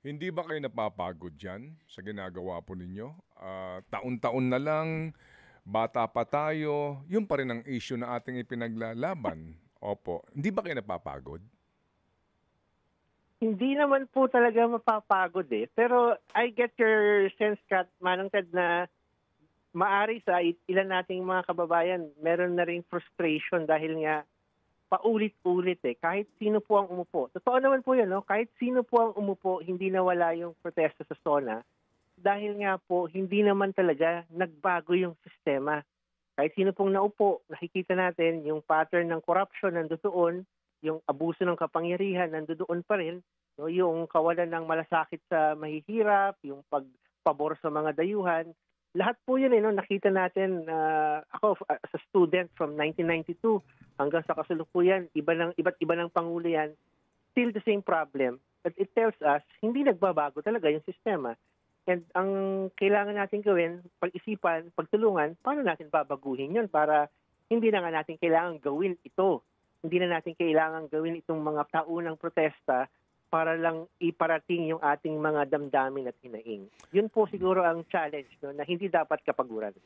Hindi ba kayo napapagod diyan sa ginagawa po ninyo? Taon-taon na lang, bata pa tayo, yun pa rin ang issue na ating ipinaglalaban. Opo, hindi ba kayo napapagod? Hindi naman po talaga mapapagod, eh. Pero I get your sense, Kat, Manong Ted, na maari sa ilan nating mga kababayan, meron na ring frustration dahil nga paulit-ulit, eh. Kahit sino po ang umupo. Totoo naman po yun, no? Kahit sino po ang umupo, hindi nawala yung protesta sa SONA dahil nga po hindi naman talaga nagbago yung sistema. Kahit sino pong naupo, nakikita natin yung pattern ng corruption nandoon, yung abuso ng kapangyarihan nandoon pa rin, no, yung kawalan ng malasakit sa mahihirap, yung pagpabor sa mga dayuhan. Lahat po yun, no, nakita natin, ako as a student from 1992 hanggang sa kasalukuyan, iba't iba ng pangulo yan, still the same problem. But it tells us, hindi nagbabago talaga yung sistema. And ang kailangan natin gawin, pag-isipan, pagtulungan, paano natin babaguhin yun para hindi na nga natin kailangan gawin ito. Hindi na natin kailangan gawin itong mga taunang protesta para lang iparating yung ating mga damdamin at hinaing. Yun po siguro ang challenge, no, na hindi dapat kapaguran.